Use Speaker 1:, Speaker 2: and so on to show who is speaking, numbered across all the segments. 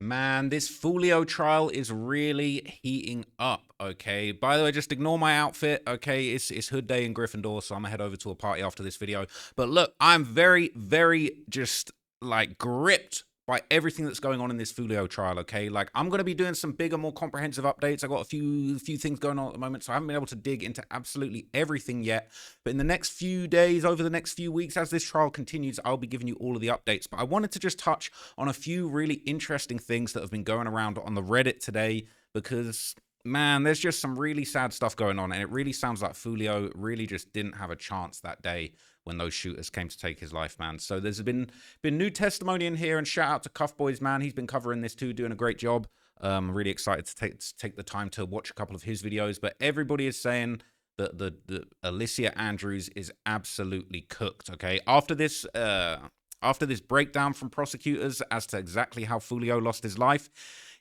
Speaker 1: Man, this Foolio trial is really heating up, okay? By the way, just ignore my outfit, okay? It's Hood Day in Gryffindor, so I'm gonna head over to a party after this video. But look, I'm very just, like, gripped by everything that's going on in this Foolio trial, okay? Like, I'm gonna be doing some bigger, more comprehensive updates. I got a few things going on at the moment, so I haven't been able to dig into absolutely everything yet. But in the next few days, over the next few weeks, as this trial continues, I'll be giving you all of the updates. But I wanted to just touch on a few really interesting things that have been going around on the Reddit today, because man, there's just some really sad stuff going on, and it really sounds like Foolio really just didn't have a chance that day when those shooters came to take his life, man. So there's been new testimony in here, and shout out to Cuff Boys, man. He's been covering this too, doing a great job. Really excited to take the time to watch a couple of his videos. But everybody is saying that the Alicia Andrews is absolutely cooked. Okay, after this breakdown from prosecutors as to exactly how Foolio lost his life,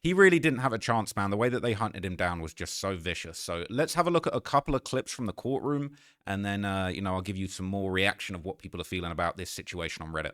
Speaker 1: he really didn't have a chance, man. The way that they hunted him down was just so vicious. So let's have a look at a couple of clips from the courtroom, and then, I'll give you some more reaction of what people are feeling about this situation on Reddit.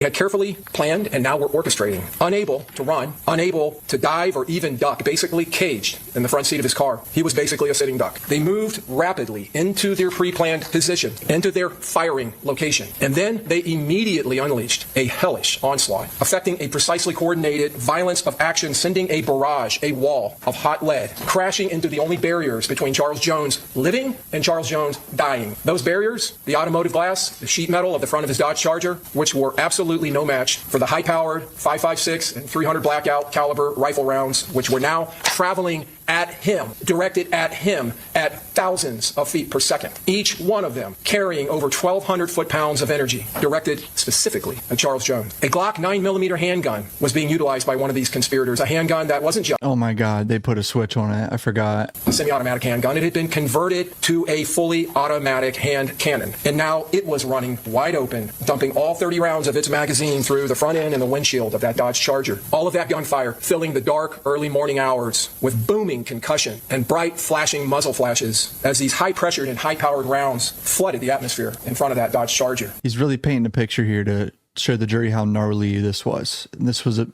Speaker 2: We had carefully planned, and now we're orchestrating. Unable to run, unable to dive or even duck, basically caged in the front seat of his car. He was basically a sitting duck. They moved rapidly into their pre-planned position, into their firing location, and then they immediately unleashed a hellish onslaught, affecting a precisely coordinated violence of action, sending a barrage, a wall of hot lead, crashing into the only barriers between Charles Jones living and Charles Jones dying. Those barriers, the automotive glass, the sheet metal of the front of his Dodge Charger, which were absolutely no match for the high-powered 5.56 and 300 blackout caliber rifle rounds, which were now traveling at him, directed at him at thousands of feet per second. Each one of them carrying over 1,200 foot-pounds of energy, directed specifically at Charles Jones. A Glock 9mm handgun was being utilized by one of these conspirators, a handgun that wasn't just
Speaker 3: Oh my God, they put a switch on it. I forgot.
Speaker 2: a semi-automatic handgun. It had been converted to a fully automatic hand cannon, and now it was running wide open, dumping all 30 rounds of its magazine through the front end and the windshield of that Dodge Charger. All of that gunfire filling the dark, early morning hours with booming concussion and bright flashing muzzle flashes as these high-pressured and high-powered rounds flooded the atmosphere in front of that Dodge Charger.
Speaker 3: He's really painting a picture here to show the jury how gnarly this was. And this was a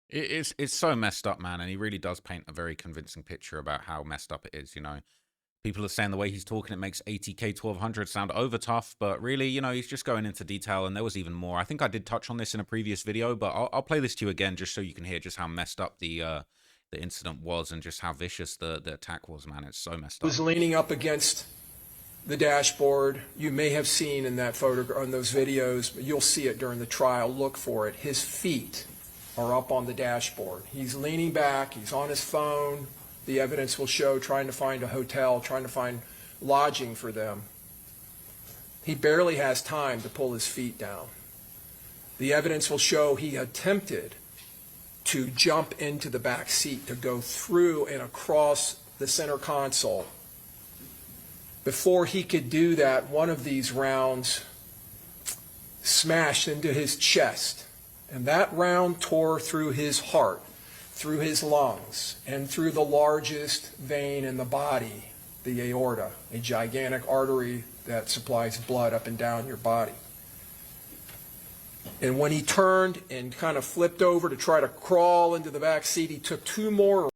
Speaker 1: It's so messed up, man, and he really does paint a very convincing picture about how messed up it is, People are saying the way he's talking, it makes ATK 1200 sound over tough, but really, he's just going into detail, and there was even more. I think I did touch on this in a previous video, but I'll play this to you again just so you can hear just how messed up the incident was and just how vicious the attack was, man. It's so messed up.
Speaker 2: Was leaning up against the dashboard. You may have seen in that photo, on those videos, but you'll see it during the trial. Look for it. His feet are up on the dashboard. He's leaning back. He's on his phone. The evidence will show trying to find a hotel, trying to find lodging for them. He barely has time to pull his feet down. The evidence will show he attempted to jump into the back seat, to go through and across the center console. Before he could do that, one of these rounds smashed into his chest, and that round tore through his heart, through his lungs, and through the largest vein in the body, the aorta, a gigantic artery that supplies blood up and down your body. And when he turned and kind of flipped over to try to crawl into the back seat, he took two more.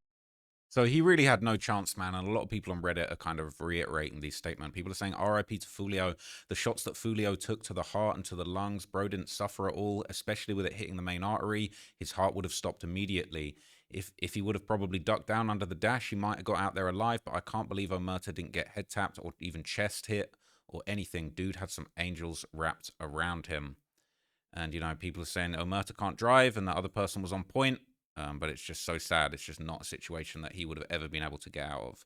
Speaker 1: So he really had no chance, man, and a lot of people on Reddit are kind of reiterating these statements. People are saying, RIP to Foolio. The shots that Foolio took to the heart and to the lungs, bro didn't suffer at all, especially with it hitting the main artery. His heart would have stopped immediately. If he would have probably ducked down under the dash, he might have got out there alive, but I can't believe Omerta didn't get head tapped or even chest hit or anything. Dude had some angels wrapped around him. And, people are saying Omerta can't drive and that other person was on point. But it's just so sad. It's just not a situation that he would have ever been able to get out of.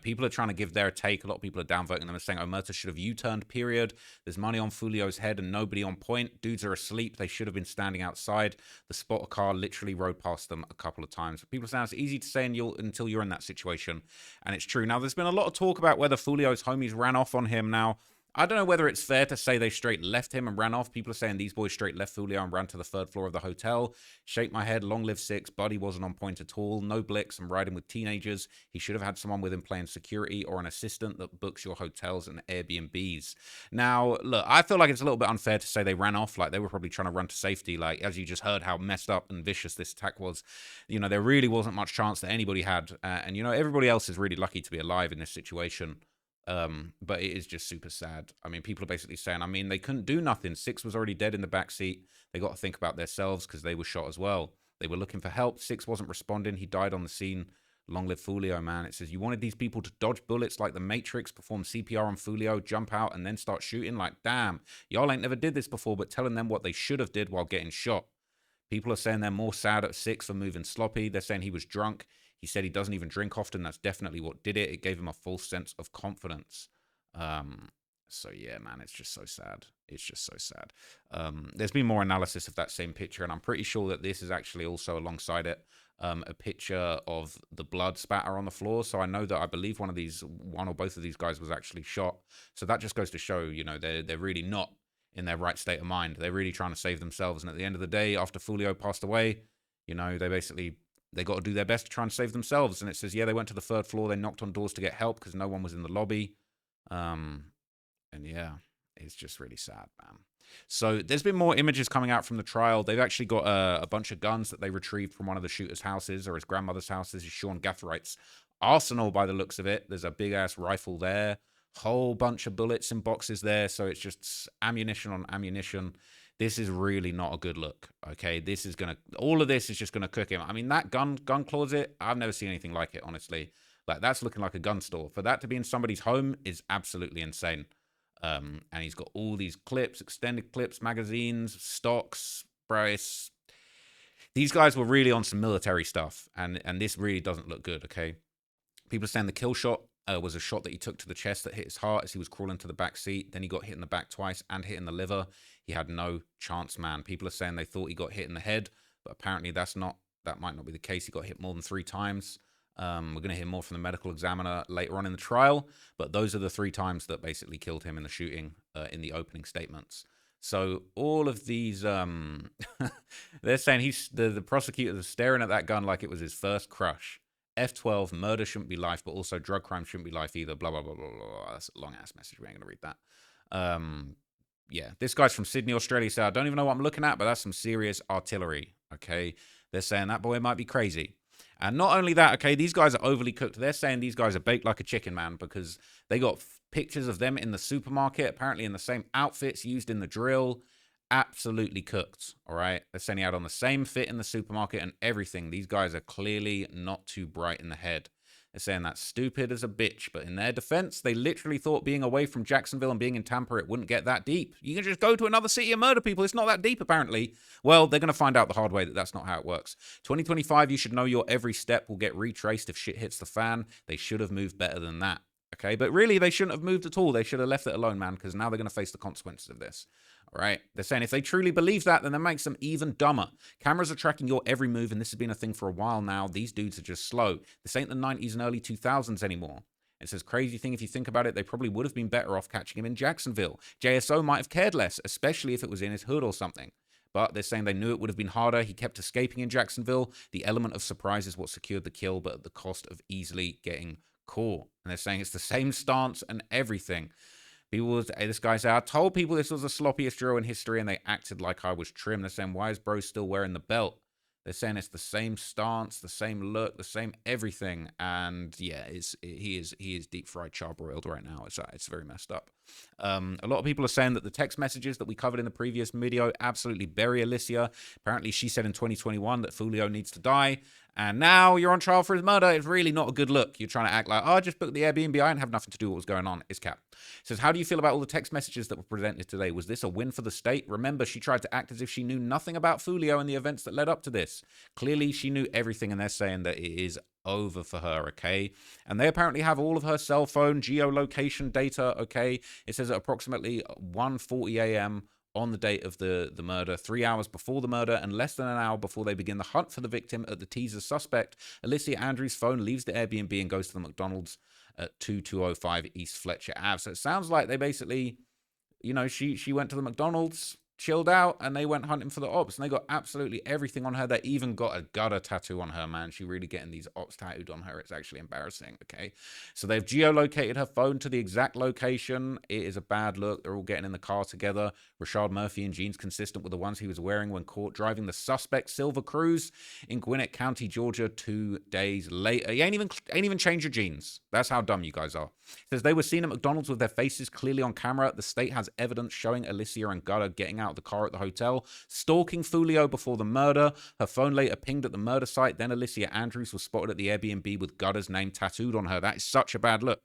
Speaker 1: People are trying to give their take. A lot of people are downvoting them and saying Omerta should have U-turned, period. There's money on Foolio's head and nobody on point. Dudes are asleep. They should have been standing outside. The spotter car literally rode past them a couple of times. People are saying it's easy to say until you're in that situation. And it's true. Now, there's been a lot of talk about whether Foolio's homies ran off on him. Now, I don't know whether it's fair to say they straight left him and ran off. People are saying these boys straight left Foolio and ran to the 3rd floor of the hotel. Shake my head, long live Six. Buddy wasn't on point at all. No Blix and riding with teenagers. He should have had someone with him playing security or an assistant that books your hotels and Airbnbs. Now, look, I feel like it's a little bit unfair to say they ran off. Like, they were probably trying to run to safety. Like, as you just heard how messed up and vicious this attack was, you know, there really wasn't much chance that anybody had. And, you know, everybody else is really lucky to be alive in this situation. But it is just super sad. I mean, people are basically saying, I mean, they couldn't do nothing. Six was already dead in the backseat. They got to think about themselves because they were shot as well. They were looking for help. Six wasn't responding. He died on the scene. Long live Foolio, man. It says, you wanted these people to dodge bullets like the Matrix, perform CPR on Foolio, jump out, and then start shooting? Like, damn, y'all ain't never did this before, but telling them what they should have did while getting shot. People are saying they're more sad at Six for moving sloppy. They're saying he was drunk. He said he doesn't even drink often. That's definitely what did it. It gave him a false sense of confidence. So yeah, man, it's just so sad. It's just so sad. There's been more analysis of that same picture, and I'm pretty sure that this is actually also alongside it a picture of the blood spatter on the floor. So I know that I believe one or both of these guys was actually shot. So that just goes to show, you know, they're really not in their right state of mind. They're really trying to save themselves. And at the end of the day, after Foolio passed away, you know, they got to do their best to try and save themselves. And it says, yeah, they went to the 3rd floor. They knocked on doors to get help because no one was in the lobby. And yeah, it's just really sad, man. So there's been more images coming out from the trial. They've actually got a bunch of guns that they retrieved from one of the shooter's houses or his grandmother's house. This is Sean Gathwright's arsenal by the looks of it. There's a big-ass rifle there. Whole bunch of bullets in boxes there. So it's just ammunition on ammunition. This is really not a good look, okay? All of this is just gonna cook him. I mean, that gun closet, I've never seen anything like it, honestly. Like, that's looking like a gun store. For that to be in somebody's home is absolutely insane. And he's got all these clips, extended clips, magazines, stocks, brace. These guys were really on some military stuff, and this really doesn't look good, okay? People are saying the kill shot was a shot that he took to the chest that hit his heart as he was crawling to the back seat. Then he got hit in the back twice and hit in the liver. He had no chance, man. People are saying they thought he got hit in the head, but apparently that might not be the case. He got hit more than 3 times. We're going to hear more from the medical examiner later on in the trial, but those are the 3 times that basically killed him in the shooting in the opening statements. So all of these, they're saying the prosecutor was staring at that gun like it was his first crush. F12, murder shouldn't be life, but also drug crime shouldn't be life either. Blah, blah, blah, blah, blah. That's a long-ass message. We ain't going to read that. Yeah, this guy's from Sydney, Australia. So I don't even know what I'm looking at, but that's some serious artillery, okay? They're saying that boy might be crazy. And not only that, okay, these guys are overly cooked. They're saying these guys are baked like a chicken, man, because they got pictures of them in the supermarket, apparently in the same outfits used in the drill. Absolutely cooked, all right? They're saying he had on the same fit in the supermarket and everything. These guys are clearly not too bright in the head. They're saying that's stupid as a bitch, but in their defense, they literally thought being away from Jacksonville and being in Tampa, it wouldn't get that deep. You can just go to another city and murder people. It's not that deep, apparently. Well, they're going to find out the hard way that that's not how it works. 2025, you should know your every step will get retraced if shit hits the fan. They should have moved better than that, okay? But really, they shouldn't have moved at all. They should have left it alone, man, because now they're going to face the consequences of this. All right. They're saying if they truly believe that, then that makes them even dumber. Cameras are tracking your every move, and this has been a thing for a while now. These dudes are just slow. This ain't the 90s and early 2000s anymore. It says, crazy thing, if you think about it, they probably would have been better off catching him in Jacksonville. JSO might have cared less, especially if it was in his hood or something. But they're saying they knew it would have been harder. He kept escaping in Jacksonville. The element of surprise is what secured the kill, but at the cost of easily getting caught. And they're saying it's the same stance and everything. This guy said, I told people this was the sloppiest drill in history, and they acted like I was trim. They're saying, why is bro still wearing the belt? They're saying it's the same stance, the same look, the same everything. And yeah, he is deep fried charbroiled right now. It's very messed up. A lot of people are saying that the text messages that we covered in the previous video absolutely bury Alicia. Apparently, she said in 2021 that Foolio needs to die. And now you're on trial for his murder. It's really not a good look. You're trying to act like, oh, I just booked the Airbnb. I didn't have nothing to do with what was going on. It's cap. It says, how do you feel about all the text messages that were presented today? Was this a win for the state? Remember, she tried to act as if she knew nothing about Foolio and the events that led up to this. Clearly, she knew everything, and they're saying that it is over for her, okay? And they apparently have all of her cell phone geolocation data, okay? It says at approximately 1:40 a.m., on the date of the murder, 3 hours before the murder, and less than an hour before they begin the hunt for the victim at the teaser suspect, Alicia Andrews' phone leaves the Airbnb and goes to the McDonald's at 2205 East Fletcher Ave. So it sounds like they basically, you know, she went to the McDonald's, chilled out, and they went hunting for the ops, and they got absolutely everything on her. They even got a gutter tattoo on her, man. She really getting these ops tattooed on her. It's actually embarrassing, okay? So they've geolocated her phone to the exact location. It is a bad look. They're all getting in the car together. Rashad Murphy in jeans consistent with the ones he was wearing when caught driving the suspect silver Cruise in Gwinnett County, Georgia, 2 days later. You ain't even changed your jeans. That's how dumb you guys are. It says they were seen at McDonald's with their faces clearly on camera. The state has evidence showing Alicia and Gutter getting out of the car at the hotel, stalking Foolio before the murder. Her phone later pinged at the murder site. Then Alicia Andrews was spotted at the Airbnb with Gutter's name tattooed on her. That is such a bad look.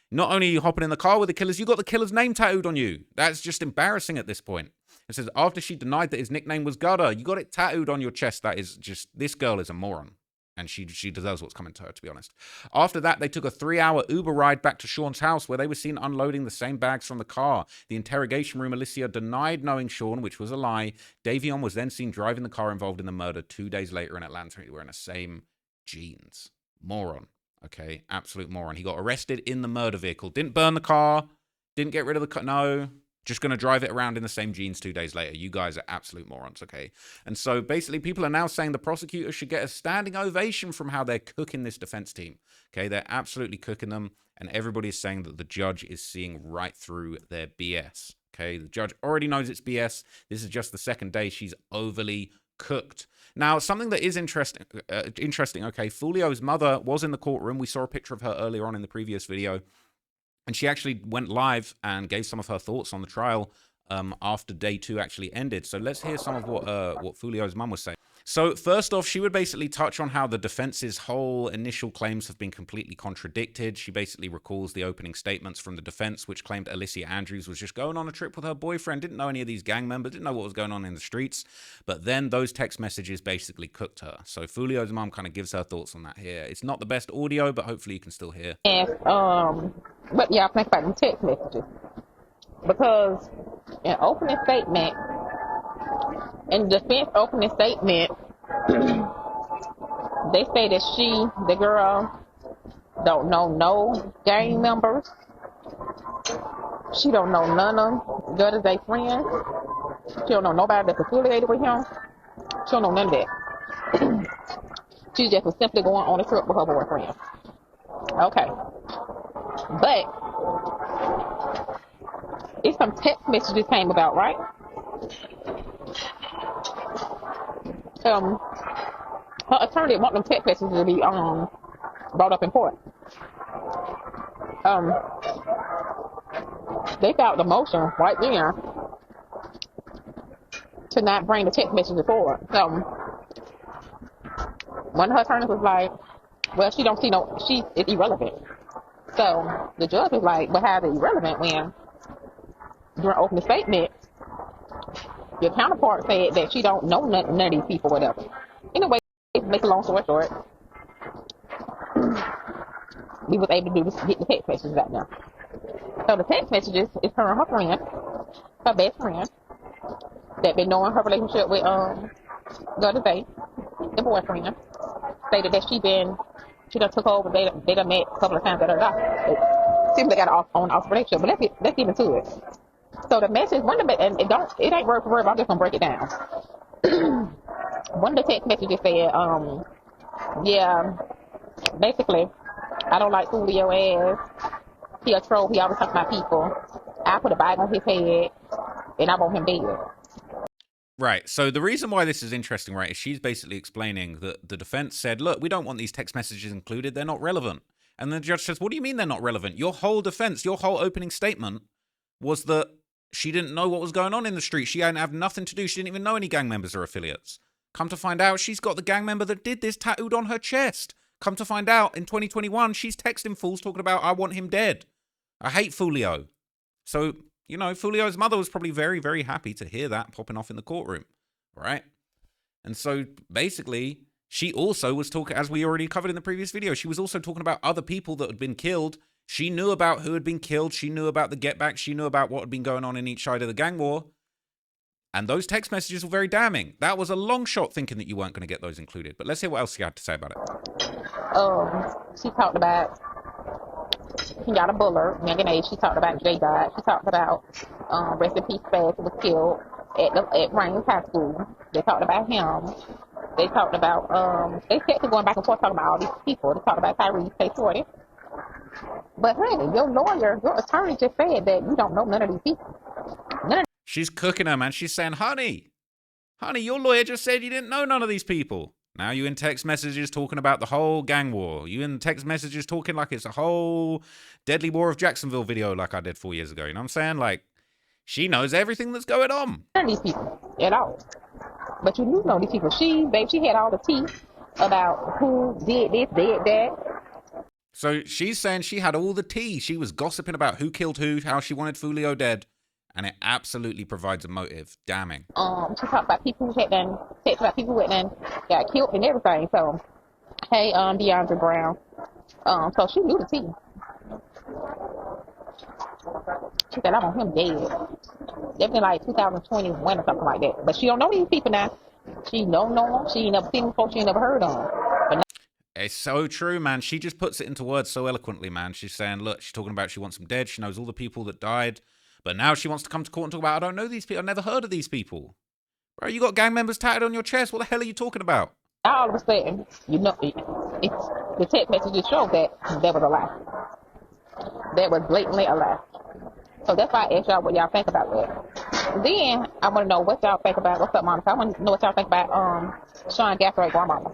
Speaker 1: Not only are you hopping in the car with the killers, you got the killer's name tattooed on you. That's just embarrassing at this point. It says after she denied that his nickname was Gutter, you got it tattooed on your chest. That is just, this girl is a moron. And she deserves what's coming to her, to be honest. After that, they took a 3-hour Uber ride back to Sean's house where they were seen unloading the same bags from the car. The interrogation room, Alicia denied knowing Sean, which was a lie. Davion was then seen driving the car involved in the murder 2 days later in Atlanta. Wearing the same jeans. Moron. Okay, absolute moron. He got arrested in the murder vehicle. Didn't burn the car. Didn't get rid of the car. No. Just going to drive it around in the same jeans 2 days later. You guys are absolute morons, okay? And so basically people are now saying the prosecutor should get a standing ovation from how they're cooking this defense team, okay? They're absolutely cooking them, and everybody is saying that the judge is seeing right through their BS, okay? The judge already knows it's BS. This is just the second day. She's overly cooked. Now, something that is interesting, okay? Foolio's mother was in the courtroom. We saw a picture of her earlier on in the previous video. And she actually went live and gave some of her thoughts on the trial after day 2 actually ended. So let's hear some of what Foolio's mum was saying. So first off, she would basically touch on how the defense's whole initial claims have been completely contradicted. She basically recalls the opening statements from the defense, which claimed Alicia Andrews was just going on a trip with her boyfriend, didn't know any of these gang members, didn't know what was going on in the streets. But then those text messages basically cooked her. So Foolio's mum kind of gives her thoughts on that here. It's not the best audio, but hopefully you can still hear.
Speaker 4: And what y'all think about the text messages? Because in opening statement, in the defense opening statement, they say that the girl, don't know no gang members. She don't know none of Gutter's they friends. She don't know nobody that's affiliated with him. She don't know none of that. She just was simply going on a trip with her boyfriend. Okay. But it's some text messages came about, right? Her attorney want them text messages to be brought up in court. They filed the motion right there to not bring the text messages forward. So one of her attorneys was like, well, she don't see no, she is irrelevant. So the judge was like, but how is it irrelevant when during opening statement your counterpart said that she don't know none of these people, whatever. Anyway, to make a long story short, we was able to do this, get the text messages out now. So the text messages is her and her friend, her best friend, that been knowing her relationship with Gutter Day, the boyfriend, stated that she done took over, they done met a couple of times at her house. Seems they got an on-off relationship, but let's get into it. So the message, and it ain't word for word, but I'm just gonna break it down. One of the text messages said, yeah, basically, I don't like Foolio ass. He a troll. He always talks about people. I put a bag on his head, and I want him dead.
Speaker 1: Right. So the reason why this is interesting, right, is she's basically explaining that the defense said, look, we don't want these text messages included. They're not relevant. And the judge says, what do you mean they're not relevant? Your whole defense, your whole opening statement was that she didn't know what was going on in the street. She hadn't have nothing to do. She didn't even know any gang members or affiliates. Come to find out, she's got the gang member that did this tattooed on her chest. Come to find out, in 2021, she's texting fools talking about, I want him dead. I hate Foolio. So, you know, Foolio's mother was probably very, very happy to hear that popping off in the courtroom, right? And so, basically, she also was talking, as we already covered in the previous video, she was also talking about other people that had been killed. She knew about who had been killed. She knew about the get back. She knew about what had been going on in each side of the gang war. And those text messages were very damning. That was a long shot thinking that you weren't going to get those included. But let's hear what else you had to say about it.
Speaker 4: She talked about Kenyatta Bullard, young and age. She talked about J. Dot. She talked about rest in peace Spaz, who was killed at Rains High School. They talked about him. They talked about they kept going back and forth talking about all these people. They talked about Tyrese K40. But honey, your lawyer, your attorney just said that you don't know none of these people.
Speaker 1: She's cooking her, man. She's saying, honey, your lawyer just said you didn't know none of these people. Now you in text messages talking about the whole gang war. You in text messages talking like it's a whole Deadly War of Jacksonville video like I did 4 years ago. You know what I'm saying? Like, she knows everything that's going on.
Speaker 4: None of these people at all. But you do know these people. She had all the tea about who did this, did that.
Speaker 1: So she's saying she had all the tea. She was gossiping about who killed who, how she wanted Foolio dead. And it absolutely provides a motive. Damning.
Speaker 4: She talked about people who had done, text about people who had done, got killed and everything. So, hey, DeAndre Brown. So she knew the tea. She said, I want him dead. Definitely like 2021 or something like that. But she don't know these people now. She don't know them. She ain't never seen them before. She ain't never heard of them. But
Speaker 1: it's so true, man. She just puts it into words so eloquently, man. She's saying, look, she's talking about she wants them dead. She knows all the people that died. But now she wants to come to court and talk about, I don't know these people. I've never heard of these people. Bro, you got gang members tatted on your chest. What the hell are you talking about?
Speaker 4: all of a sudden, you know, the text messages show that that was a lie. That was blatantly a lie. So that's why I asked y'all what y'all think about that. Then I want to know what y'all think about, what's up, Monica? I want to know what y'all think about Sean Gaffrey grandmama.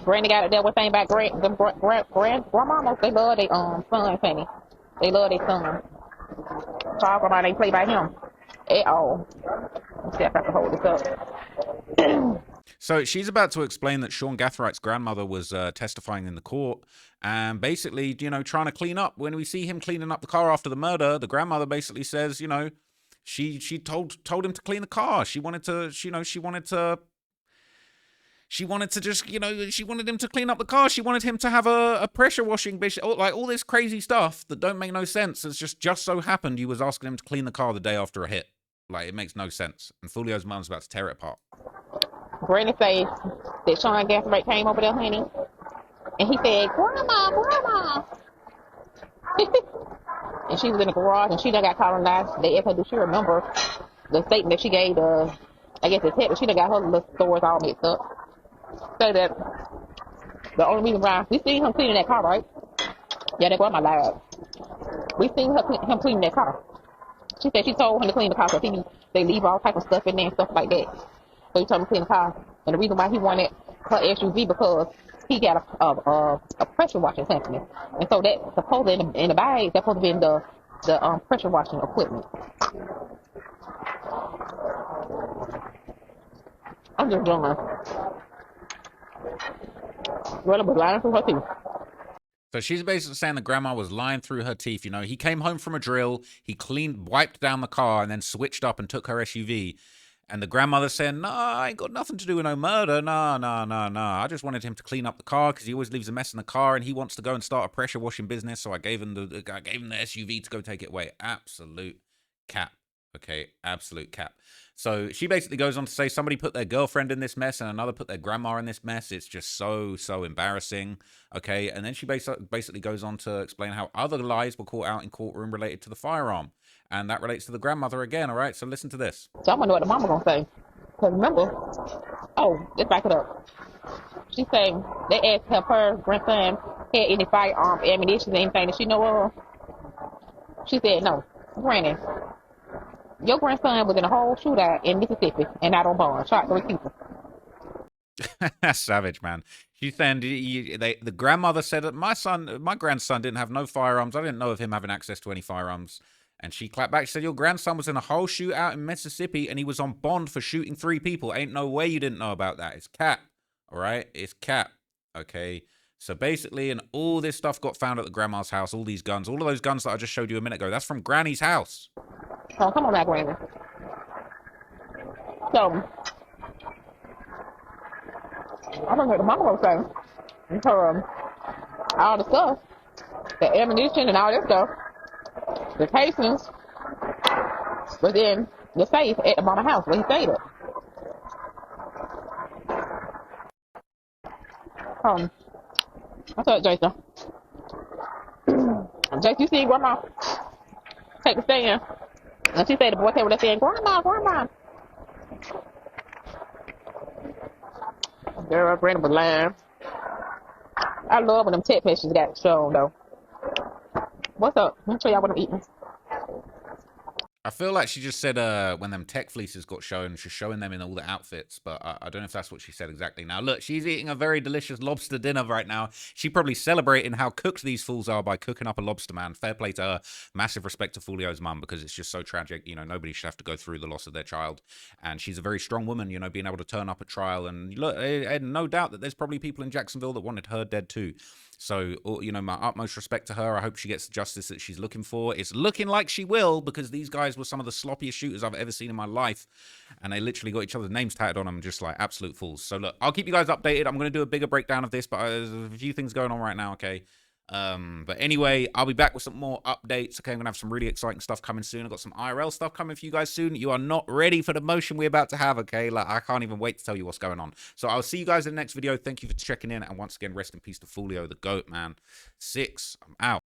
Speaker 4: Granny got it there. What thing about grandmamas? They love their son, Fanny. They love their son. Charles grandma ain't play by him at all. See if I can hold this up.
Speaker 1: So she's about to explain that Sean Gathrite's grandmother was testifying in the court and basically, you know, trying to clean up. When we see him cleaning up the car after the murder, the grandmother basically says, you know, she told him to clean the car. She wanted to, you know, she wanted to just, you know, she wanted him to clean up the car. She wanted him to have a pressure washing, like all this crazy stuff that don't make no sense. It's just so happened you was asking him to clean the car the day after a hit. Like, it makes no sense. And Foolio's mum's about to tear it apart.
Speaker 4: Granny says that Sean Gaffrey came over there, honey, and he said, Grandma. And she was in the garage, and she done got colonized. They asked her, do she remember the statement that she gave, I guess it's hit, she done got her little stores all mixed up. So that the only reason why we seen him cleaning that car, right? Yeah, that grandma lied. We seen him cleaning that car. She said she told him to clean the car because they leave all type of stuff in there and stuff like that. So he told him to clean the car. And the reason why he wanted her SUV because he got a pressure washing company. And so that supposedly in the bag, that's supposed to be in the pressure washing equipment. I'm just doing Grandma was lying through her teeth.
Speaker 1: So she's basically saying that grandma was lying through her teeth. You know, he came home from a drill, he wiped down the car, and then switched up and took her SUV. And the grandmother saying, "No, I ain't got nothing to do with no murder. No. I just wanted him to clean up the car because he always leaves a mess in the car, and he wants to go and start a pressure washing business. So I gave him the SUV to go take it away." Absolute cap. Okay, absolute cap. So she basically goes on to say somebody put their girlfriend in this mess and another put their grandma in this mess. It's just so embarrassing. Okay, and then she basically goes on to explain how other lies were caught out in courtroom related to the firearm. And that relates to the grandmother again, all right? So listen to this.
Speaker 4: So I wonder what the mama gonna say. Because remember, let's back it up. She saying they asked her grandson had any firearm ammunition, anything that she know of. She said no. Granny, your grandson was in a whole shootout in Mississippi and not on bond. Shot 3 people.
Speaker 1: Savage, man. She's saying the grandmother said that my grandson didn't have no firearms. I didn't know of him having access to any firearms. And she clapped back. She said, your grandson was in a whole shootout in Mississippi and he was on bond for shooting 3 people. Ain't no way you didn't know about that. It's cap. All right? It's cap. Okay? So basically, and all this stuff got found at the grandma's house, all these guns, all of those guns that I just showed you a minute ago, that's from Granny's house.
Speaker 4: Oh, come on back, Granny. So, I don't know what the mama was saying. All the stuff, the ammunition and all that stuff, the casings was in the safe at the mama house where he stayed at. I told Jason, Jason, you see grandma take the stand. And she said the boy came with that saying, Grandma, Grandma. Girl, Brandon was lying. I love when them text messages got shown though. What's up? Let me show y'all what I'm eating.
Speaker 1: I feel like she just said when them tech fleeces got shown, she's showing them in all the outfits, but I don't know if that's what she said exactly. Now, look, she's eating a very delicious lobster dinner right now. She probably celebrating how cooked these fools are by cooking up a lobster, man. Fair play to her. Massive respect to Foolio's mum, because it's just so tragic. You know, nobody should have to go through the loss of their child. And she's a very strong woman, you know, being able to turn up at trial. And look, I had no doubt that there's probably people in Jacksonville that wanted her dead too. So, you know, my utmost respect to her. I hope she gets the justice that she's looking for. It's looking like she will, because these guys were some of the sloppiest shooters I've ever seen in my life. And they literally got each other's names tatted on them, just like absolute fools. So, look, I'll keep you guys updated. I'm going to do a bigger breakdown of this, but there's a few things going on right now, okay? But anyway, I'll be back with some more updates. Okay, I'm gonna have some really exciting stuff coming soon. I've got some IRL stuff coming for you guys soon. You are not ready for the motion we're about to have, okay? Like, I can't even wait to tell you what's going on. So I'll see you guys in the next video. Thank you for checking in, and once again, rest in peace to Foolio, the GOAT, man. 6, I'm out.